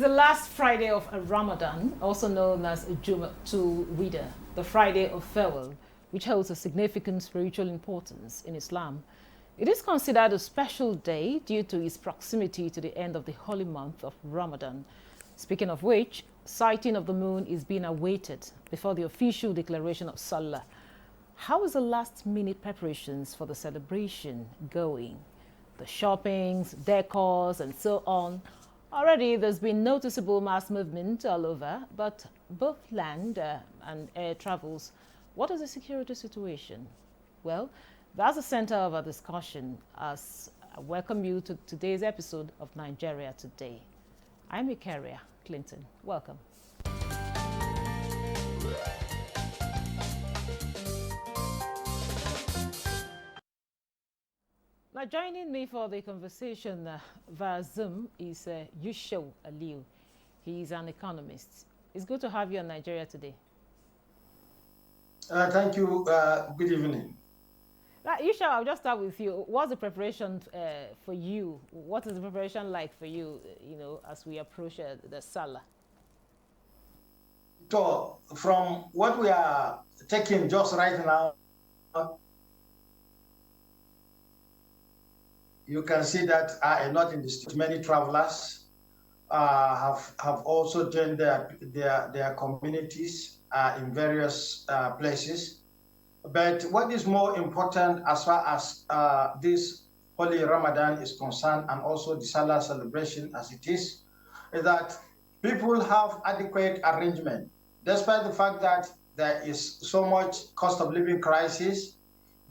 the last Friday of Ramadan, also known as Jumatul Wida, the Friday of farewell, which holds a significant spiritual importance in Islam. It is considered a special day due to its proximity to the end of the holy month of Ramadan. Speaking of which, sighting of the moon is being awaited before the official declaration of Sallah. How is the last-minute preparations for the celebration going? The shoppings, decors, and so on. Already there's been noticeable mass movement all over, but both land and air travels. What is the security situation? Well, that's the center of our discussion as I welcome you to today's episode of Nigeria Today. I'm Ikaria Clinton. Welcome. Now, joining me for the conversation via Zoom is Yusha Aliu. He's an economist. It's good to have you in Nigeria Today. Thank you. Good evening. Yusha, I'll just start with you. What's the preparation for you? What is the preparation like for you, as we approach the Sallah? So, from what we are taking just right now, you can see that a lot in the street, many travelers have also joined their communities in various places. But what is more important as far as this Holy Ramadan is concerned, and also the Salah celebration as it is that people have adequate arrangement, despite the fact that there is so much cost of living crisis.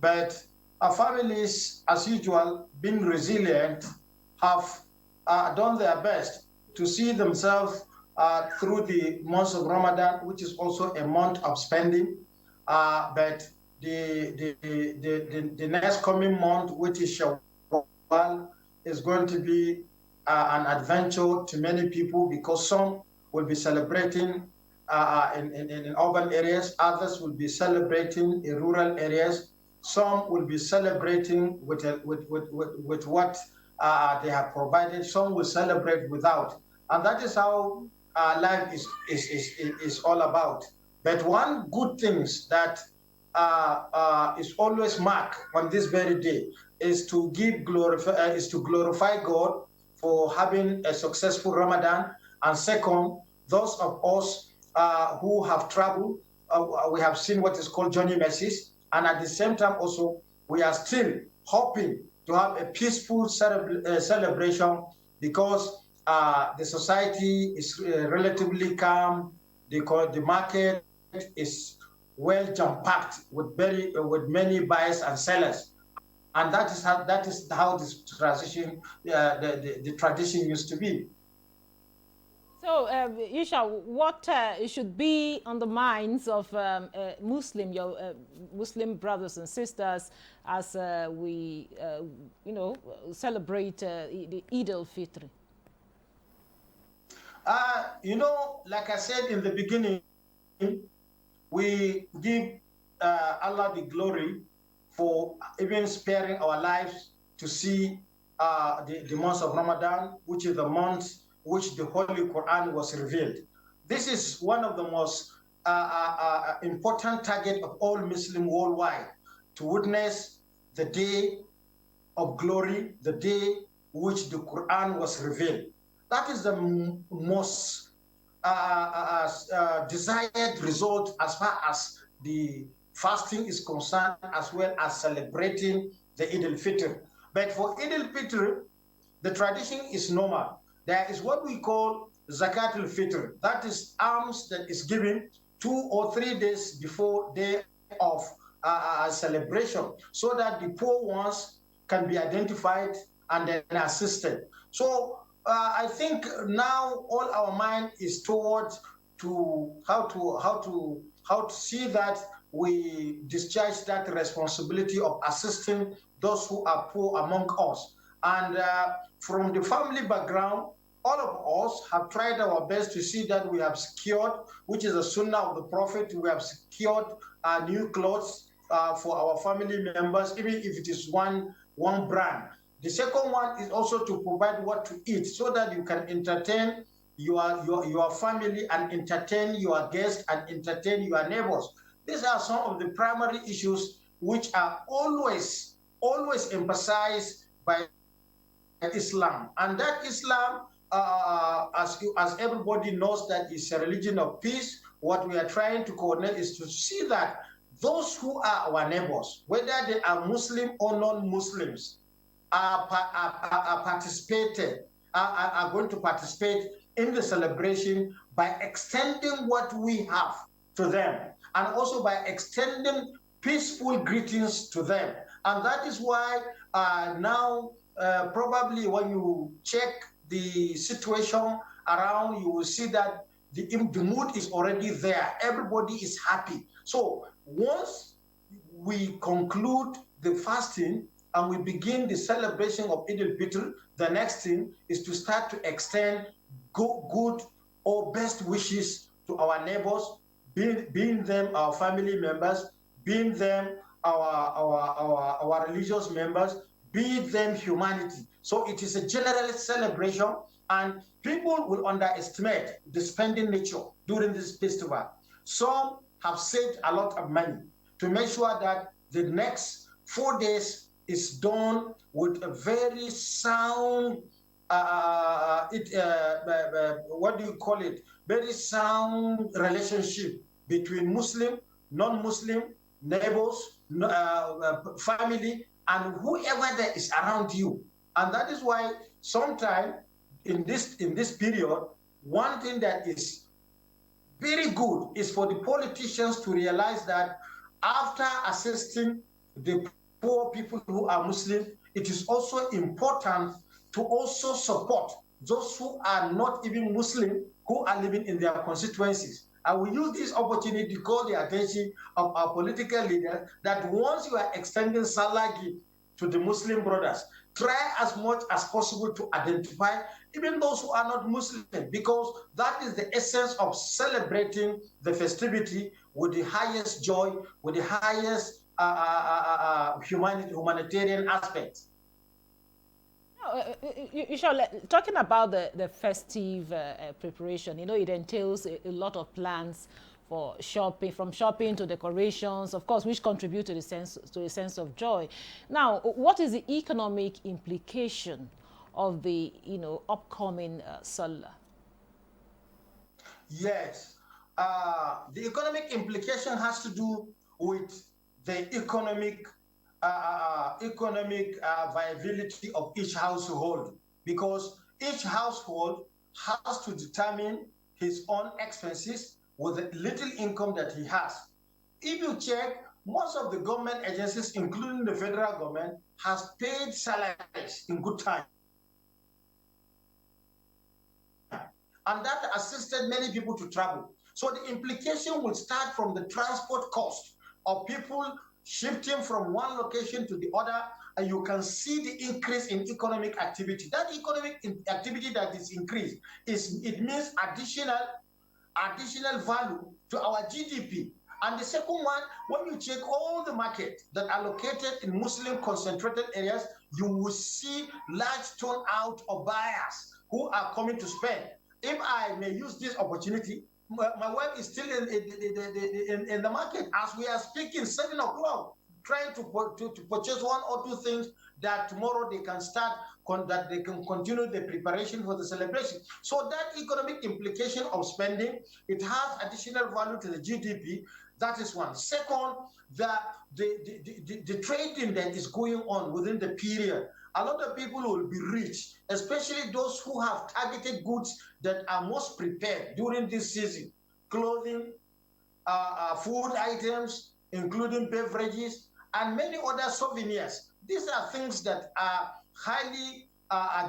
But our families, as usual, being resilient, have done their best to see themselves through the months of Ramadan, which is also a month of spending. But the next coming month, which is Shawwal, is going to be an adventure to many people, because some will be celebrating in urban areas, others will be celebrating in rural areas. Some will be celebrating with what they have provided. Some will celebrate without, and that is how life is all about. But one good thing that is always marked on this very day is to glorify God for having a successful Ramadan. And second, those of us who have traveled, we have seen what is called journey mercies. And at the same time also, we are still hoping to have a peaceful celebration, because the society is relatively calm. The market is well jam-packed with many buyers and sellers, and that is how this transition, the tradition used to be. So, Isha, what should be on the minds of your Muslim brothers and sisters as we, celebrate the Eid al-Fitr? Like I said in the beginning, we give Allah the glory for even sparing our lives to see the month of Ramadan, which is the month which the Holy Quran was revealed. This is one of the most important targets of all Muslims worldwide, to witness the day of glory, the day which the Quran was revealed. That is the most desired result as far as the fasting is concerned, as well as celebrating the Eid al-Fitr. But for Eid al-Fitr, the tradition is normal. There is what we call Zakat al-Fitr. That is alms that is given 2 or 3 days before day of celebration, so that the poor ones can be identified and then assisted. So I think now all our mind is towards how to see that we discharge that responsibility of assisting those who are poor among us. And from the family background, all of us have tried our best to see that we have secured, which is the sunnah of the Prophet, we have secured new clothes for our family members, even if it is one brand. The second one is also to provide what to eat, so that you can entertain your family and entertain your guests and entertain your neighbors. These are some of the primary issues which are always emphasized by Islam. And that Islam, as everybody knows, that is a religion of peace. What we are trying to coordinate is to see that those who are our neighbors, whether they are Muslim or non-Muslims, are going to participate in the celebration by extending what we have to them, and also by extending peaceful greetings to them. And that is why now, probably when you check the situation around, you will see that the mood is already there. Everybody is happy. So once we conclude the fasting and we begin the celebration of Eid al-Fitr, the next thing is to start to extend good or best wishes to our neighbors, being them our family members, being them our religious members, be them humanity. So it is a general celebration, and people will underestimate the spending nature during this festival. Some have saved a lot of money to make sure that the next 4 days is done with a very sound, what do you call it? Very sound relationship between Muslim, non-Muslim, neighbors, family, and whoever that is around you. And that is why sometimes in this period, one thing that is very good is for the politicians to realize that after assisting the poor people who are Muslim, it is also important to also support those who are not even Muslim, who are living in their constituencies. I will use this opportunity to call the attention of our political leaders that once you are extending Sallah gift to the Muslim brothers, try as much as possible to identify even those who are not Muslim, because that is the essence of celebrating the festivity with the highest joy, with the highest humanitarian aspects. Talking about the festive preparation, it entails a lot of plans for shopping, from shopping to decorations, of course, which contribute to a sense of joy. Now, what is the economic implication of the upcoming Sallah? Yes, the economic implication has to do with the economic viability of each household, because each household has to determine his own expenses with the little income that he has. If you check, most of the government agencies, including the federal government, has paid salaries in good time. And that assisted many people to travel. So the implication will start from the transport cost of people shifting from one location to the other, and you can see the increase in economic activity. That economic activity that is increased, it means additional value to our GDP. And the second one, when you check all the markets that are located in Muslim concentrated areas, you will see large turnout of buyers who are coming to spend. If I may use this opportunity, my wife is still in the market as we are speaking, 7 o'clock, trying to purchase 1 or 2 things that tomorrow they can start, that they can continue the preparation for the celebration. So that economic implication of spending, it has additional value to the GDP. That is one. Second, the trading that is going on within the period. A lot of people will be rich, especially those who have targeted goods that are most prepared during this season. Clothing, food items, including beverages, and many other souvenirs. These are things that are highly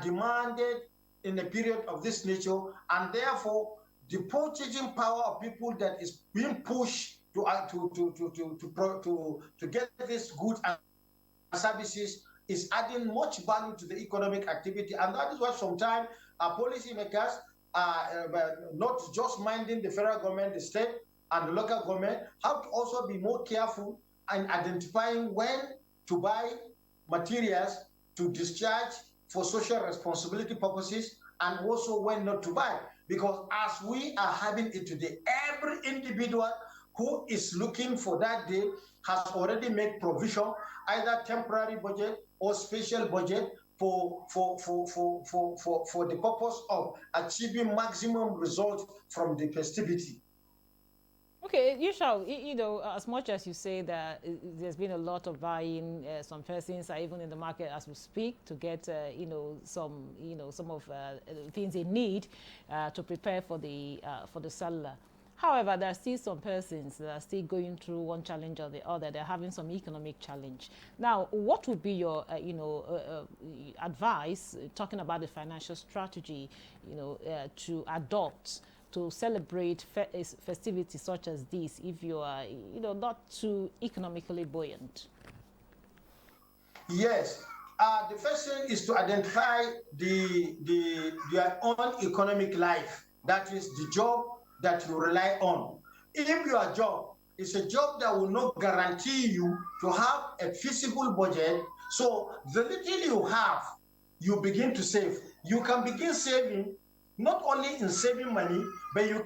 demanded in a period of this nature, and therefore the purchasing power of people that is being pushed to get these goods and services is adding much value to the economic activity. And that is why sometimes our policymakers are not just minding the federal government, the state, and the local government, have to also be more careful in identifying when to buy materials to discharge for social responsibility purposes, and also when not to buy. Because as we are having it today, every individual who is looking for that day has already made provision, either temporary budget or special budget for the purpose of achieving maximum result from the festivity. Okay, you know, as much as you say that there's been a lot of buying, some persons are even in the market as we speak to get, some of things they need to prepare for the Sallah. However, there are still some persons that are still going through one challenge or the other. They're having some economic challenge. Now, what would be your, advice, talking about the financial strategy, to adopt to celebrate festivities such as this if you are, not too economically buoyant? Yes. The first thing is to identify your own economic life. That is the job that you rely on. If your job is a job that will not guarantee you to have a feasible budget, so the little you have, you begin to save. You can begin saving not only in saving money, but you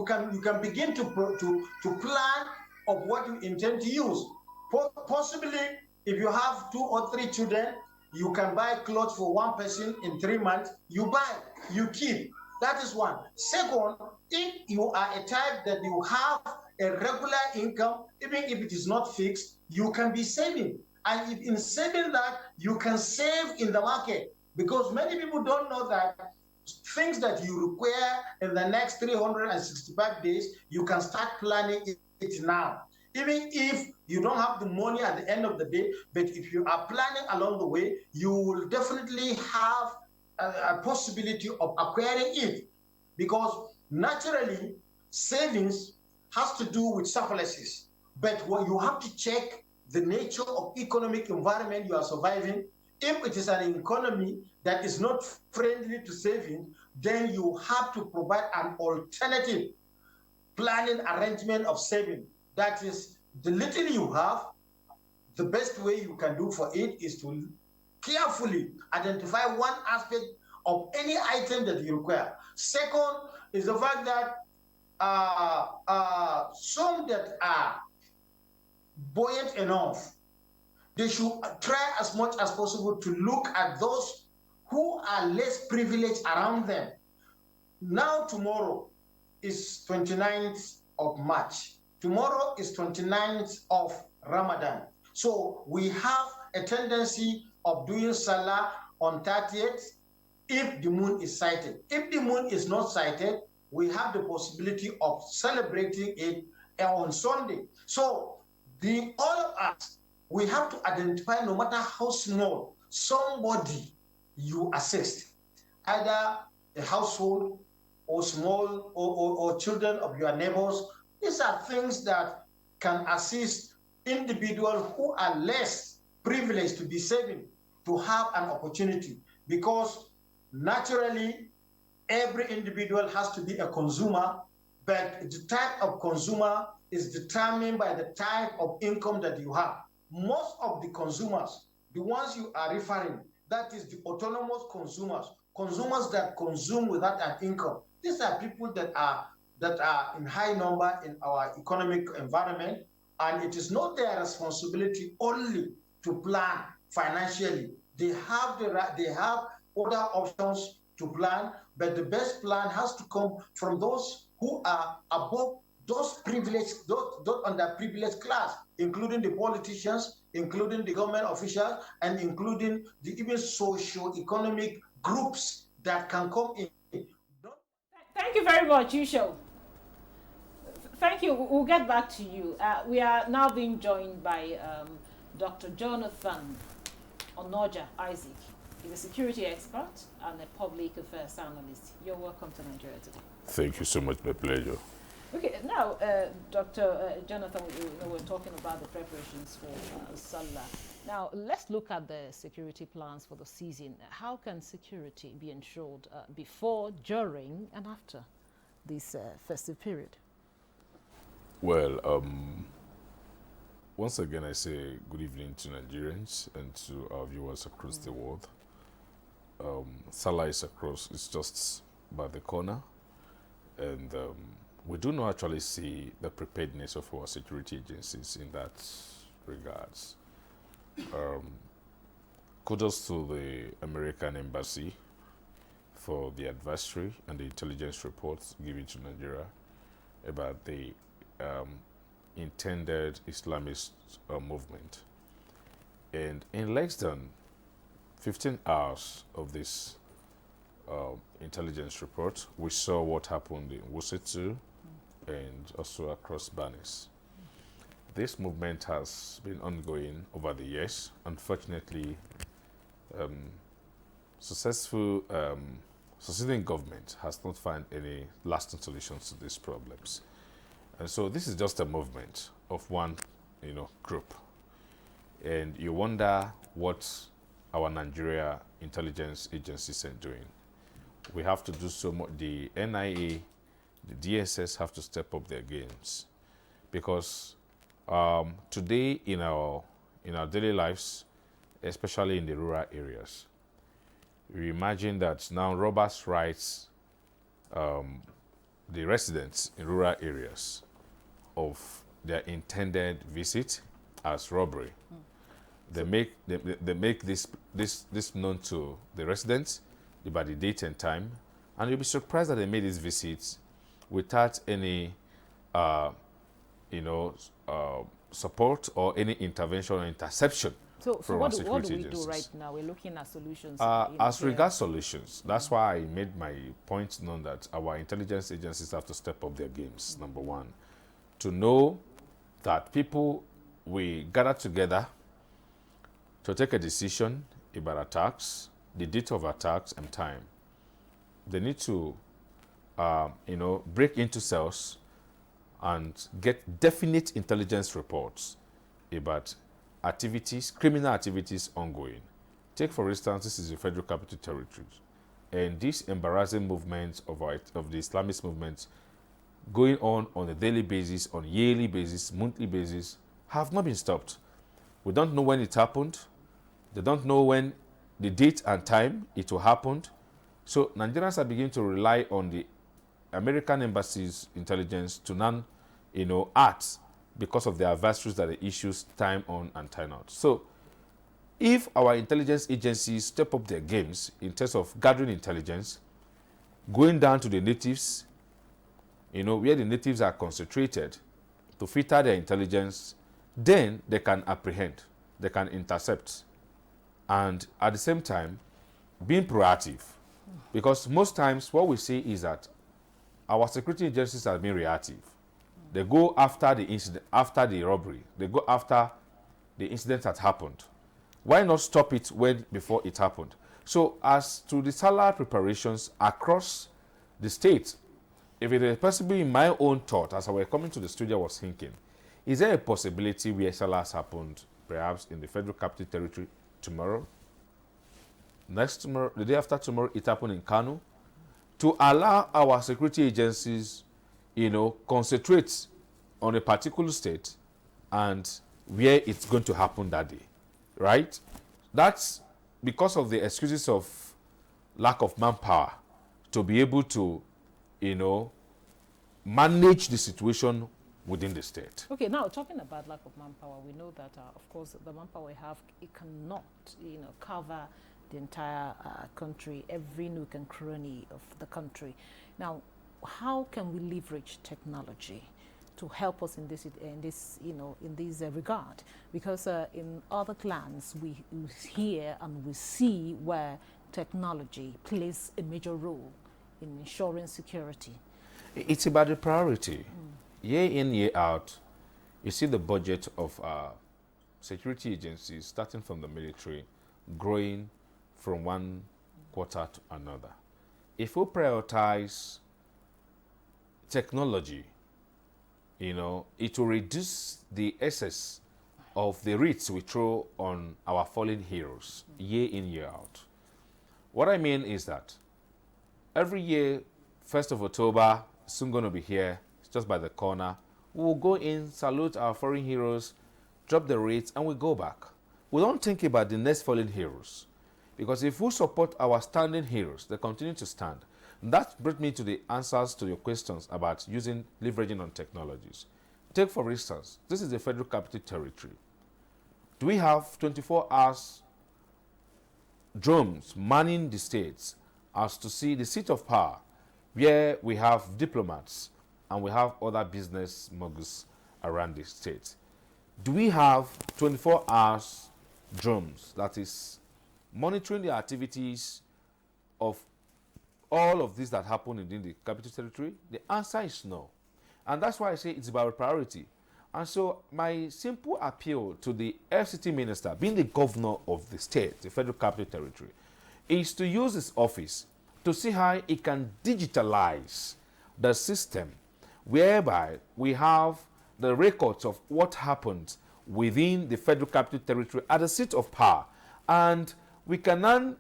can begin to plan of what you intend to use. Possibly, if you have 2 or 3 children, you can buy clothes for one person in 3 months. You buy, you keep. That is one. Second, if you are a type that you have a regular income, even if it is not fixed, you can be saving. And if in saving that, you can save in the market. Because many people don't know that things that you require in the next 365 days, you can start planning it now. Even if you don't have the money at the end of the day, but if you are planning along the way, you will definitely have a possibility of acquiring it. Because naturally, savings has to do with surpluses. But what you have to check the nature of economic environment you are surviving. If it is an economy that is not friendly to saving, then you have to provide an alternative planning arrangement of saving. That is, the little you have, the best way you can do for it is to carefully identify one aspect of any item that you require. Second is the fact that some that are buoyant enough, they should try as much as possible to look at those who are less privileged around them. Now, tomorrow is 29th of March. Tomorrow is 29th of Ramadan. So we have a tendency of doing Salah on 30th if the moon is sighted. If the moon is not sighted, we have the possibility of celebrating it on Sunday. So all of us, we have to identify, no matter how small, somebody you assist, either a household or small or children of your neighbors. These are things that can assist individuals who are less privileged to be saving, to have an opportunity, because naturally every individual has to be a consumer, but the type of consumer is determined by the type of income that you have. Most of the consumers, the ones you are referring, that is the autonomous consumers, consumers that consume without an income. These are people that are in high number in our economic environment, and it is not their responsibility only to plan financially. They have other options to plan, but the best plan has to come from those who are above those privileged, those underprivileged class, including the politicians, including the government officials, and including the even socio-economic groups that can come in. Thank you very much, Yusho. Thank you. We'll get back to you. We are now being joined by Dr. Jonathan Onoja Isaac. He's a security expert and a public affairs analyst. You're welcome to Nigeria today. Thank you so much. My pleasure. Okay, now, Dr. Jonathan, we're talking about the preparations for Sallah. Now, let's look at the security plans for the season. How can security be ensured before, during, and after this festive period? Well, once again, I say good evening to Nigerians and to our viewers across the world. Sallah is it's just by the corner. And we do not actually see the preparedness of our security agencies in that regards. Kudos to the American Embassy for the advisory and the intelligence reports given to Nigeria about the intended Islamist movement. And in less than 15 hours of this intelligence report, we saw what happened in Wusetu and also across Banis. This movement has been ongoing over the years. Unfortunately, succeeding government has not found any lasting solutions to these problems. And so this is just a movement of one, group. And you wonder what our Nigeria intelligence agencies are doing. We have to do so much. The NIA, the DSS have to step up their games, because today in our daily lives, especially in the rural areas, we imagine that now robbers rights the residents in rural areas of their intended visit as robbery. They make this known to the residents by the date and time, and you'll be surprised that they made these visits without any support or any intervention or interception. So from what our do we security do agencies. right now? We're looking at solutions. As regards solutions, that's why I made my point known that our intelligence agencies have to step up their games, number one. To know that people, we gather together to take a decision about attacks, the date of attacks and time. They need to, break into cells and get definite intelligence reports about activities, criminal activities ongoing. Take, for instance, this is the Federal Capital Territory, and these embarrassing movements of the Islamist movements going on a daily basis, on yearly basis, monthly basis, have not been stopped. We don't know when it happened. They don't know when the date and time it will happen. So Nigerians are beginning to rely on the American Embassy's intelligence to act because of the adversaries that they issues time on and time out. So if our intelligence agencies step up their games in terms of gathering intelligence, going down to the natives, where the natives are concentrated, to filter their intelligence, then they can apprehend, they can intercept, and at the same time, being proactive. Because most times what we see is that our security agencies are being reactive. They go after the incident, after the robbery. They go after the incident that happened. Why not stop it before it happened? So as to the Sallah preparations across the state, if it is possible, in my own thought, as I was coming to the studio, I was thinking, is there a possibility where Sallah has happened, perhaps in the Federal Capital Territory tomorrow? Next tomorrow, the day after tomorrow, it happened in Kano, to allow our security agencies, concentrate on a particular state and where it's going to happen that day, right? That's because of the excuses of lack of manpower to be able to, manage the situation within the state. Okay, now talking about lack of manpower, we know that, of course, the manpower we have, it cannot, cover the entire country, every nook and cranny of the country. Now, how can we leverage technology to help us in this regard? Because in other clans, we hear and we see where technology plays a major role in ensuring security. It's about the priority. Year in, year out, you see the budget of security agencies, starting from the military, growing from one quarter to another. If we prioritize technology, it will reduce the excess of the wreaths we throw on our fallen heroes year in, year out. What I mean is that every year, 1st of October, soon going to be here, it's just by the corner. We'll go in, salute our fallen heroes, drop the wreaths, and we go back. We don't think about the next fallen heroes. Because if we support our standing heroes, they continue to stand. That brings me to the answers to your questions about leveraging on technologies. Take, for instance, this is the Federal Capital Territory. Do we have 24 hours drones manning the states as to see the seat of power, where we have diplomats and we have other business moguls around the state? Do we have 24 hours drones that is monitoring the activities of all of this that happen within the Capital Territory? The answer is no. And that's why I say it's about priority. And so my simple appeal to the FCT minister, being the governor of the state, the Federal Capital Territory, is to use his office to see how he can digitalize the system whereby we have the records of what happened within the Federal Capital Territory at the seat of power. And we can then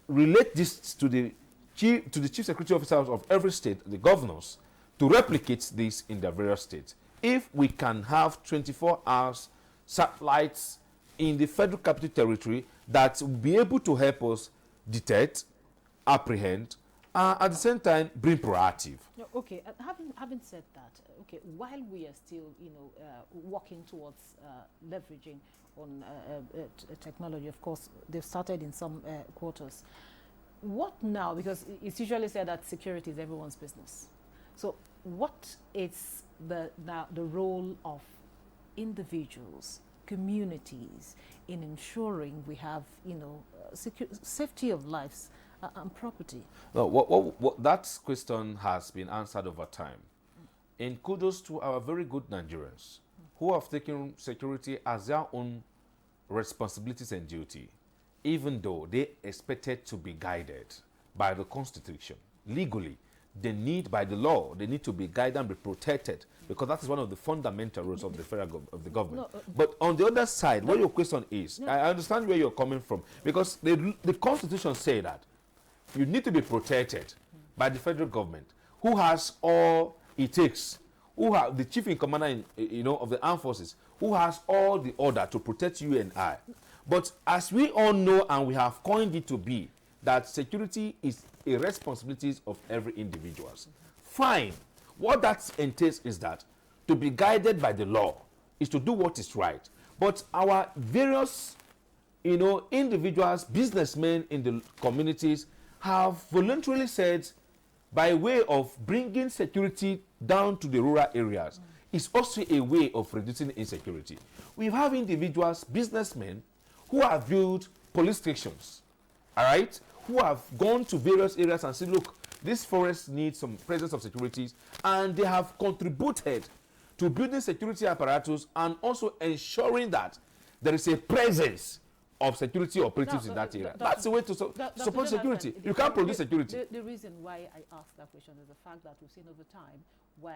relate this to the chief security officers of every state, the governors, to replicate this in their various states. If we can have 24 hours satellites in the Federal Capital Territory that will be able to help us detect, apprehend, at the same time bring proactive. No, okay, having said that, okay, while we are still, working towards leveraging on technology, of course, they've started in some quarters. What now? Because it's usually said that security is everyone's business. So what is the role of individuals, communities, in ensuring we have, safety of lives and property? No, that question has been answered over time. And kudos to our very good Nigerians who have taken security as their own responsibilities and duty, even though they expected to be guided by the Constitution legally. They need, by the law, they need to be guided and be protected, because that is one of the fundamental roles of the federal government. No, but on the other side, where your question is, I understand where you're coming from, because the Constitution says that you need to be protected by the federal government, who has all it takes, who have the chief in command, of the armed forces, who has all the order to protect you and I. But as we all know, and we have coined it to be, that security is a responsibility of every individual. Fine. What that entails is that to be guided by the law is to do what is right. But our various, individuals, businessmen in the communities have voluntarily said, by way of bringing security down to the rural areas, is also a way of reducing insecurity. We have individuals, businessmen, who have built police stations, all right, who have gone to various areas and said, look, this forest needs some presence of security, and they have contributed to building security apparatus and also ensuring that there is a presence of security operatives in that area. That's the way to support security. You can't produce security. The reason why I asked that question is the fact that we've seen over time where,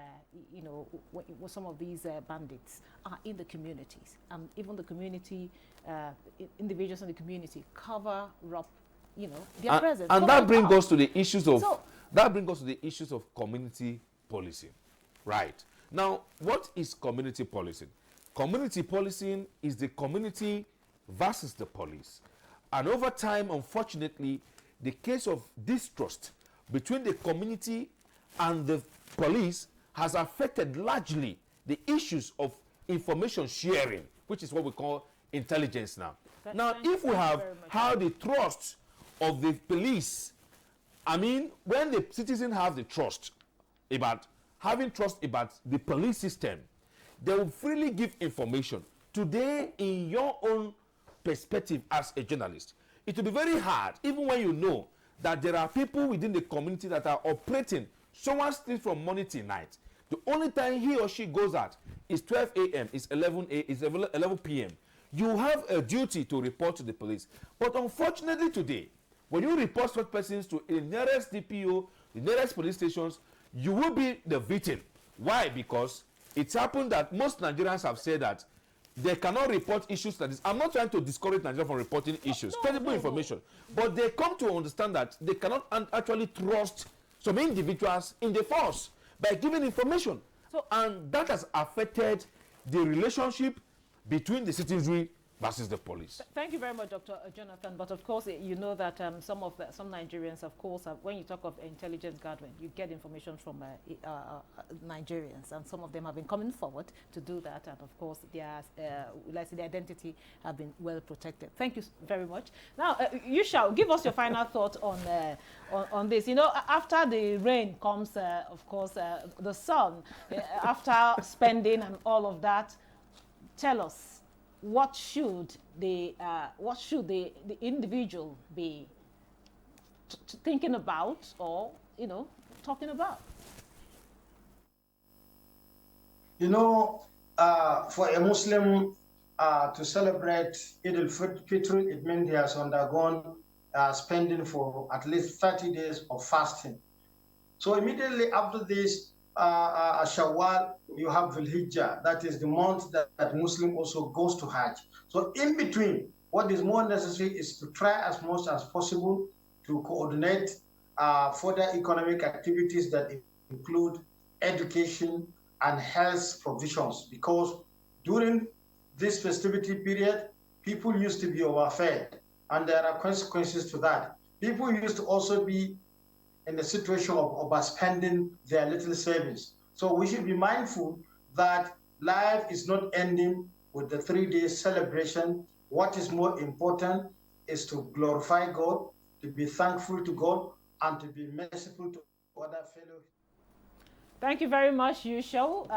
some of these bandits are in the communities, and even the community, individuals in the community cover up, their presence. And that brings us to the issues of community policing, right? Now, what is community policing? Community policing is the community versus the police. And over time, unfortunately, the case of distrust between the community and the police has affected largely the issues of information sharing, which is what we call intelligence now. Now, if we have how the trust of the police, when the citizens have the trust about the police system, they will freely give information. Today, in your own perspective as a journalist, it will be very hard, even when you know that there are people within the community that are operating. Someone steals from morning till night. The only time he or she goes out is 12 a.m., is 11 p.m. You have a duty to report to the police. But unfortunately today, when you report such persons to the nearest DPO, the nearest police stations, you will be the victim. Why? Because it's happened that most Nigerians have said that they cannot report issues like this. I'm not trying to discourage Nigerians from reporting issues, credible information. But they come to understand that they cannot actually trust some individuals in the force by giving information. And that has affected the relationship between the citizenry versus the police. Thank you very much, Dr. Jonathan. But of course, you know that some Nigerians, of course, when you talk of intelligence gathering, you get information from Nigerians, and some of them have been coming forward to do that. And of course, their identity have been well protected. Thank you very much. Now, you shall give us your final thought on this. You know, after the rain comes, of course, the sun. After spending and all of that, tell us. What should the individual be thinking about, or talking about? For a Muslim to celebrate Eid al-Fitr, it means he has undergone spending for at least 30 days of fasting. So immediately after this, Shawwal, you have Dhul-Hijjah. That is the month that Muslim also goes to Hajj. So in between, what is more necessary is to try as much as possible to coordinate further economic activities that include education and health provisions. Because during this festivity period, people used to be overfed, and there are consequences to that. People used to also be in the situation of overspending their little savings. So we should be mindful that life is not ending with the 3-day celebration. What is more important is to glorify God, to be thankful to God, and to be merciful to other fellow. Thank you very much, Yusho.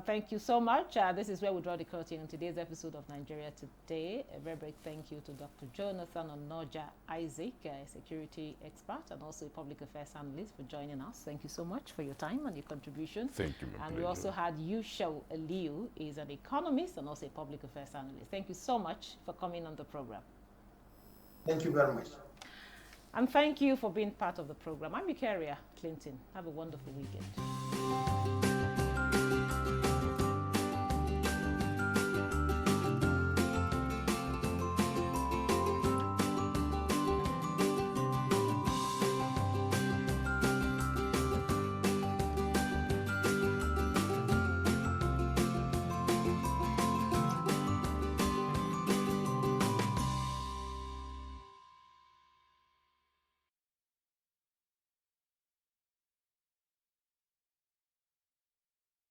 Thank you so much. This is where we draw the curtain on today's episode of Nigeria Today. A very big thank you to Dr. Jonathan Onoja Isaac, a security expert and also a public affairs analyst, for joining us. Thank you so much for your time and your contribution. Thank you, my And pleasure. we also had Yusho Aliu, is an economist and also a public affairs analyst. Thank you so much for coming on the program. Thank you very much. And thank you for being part of the program. I'm Ikaria Clinton. Have a wonderful weekend.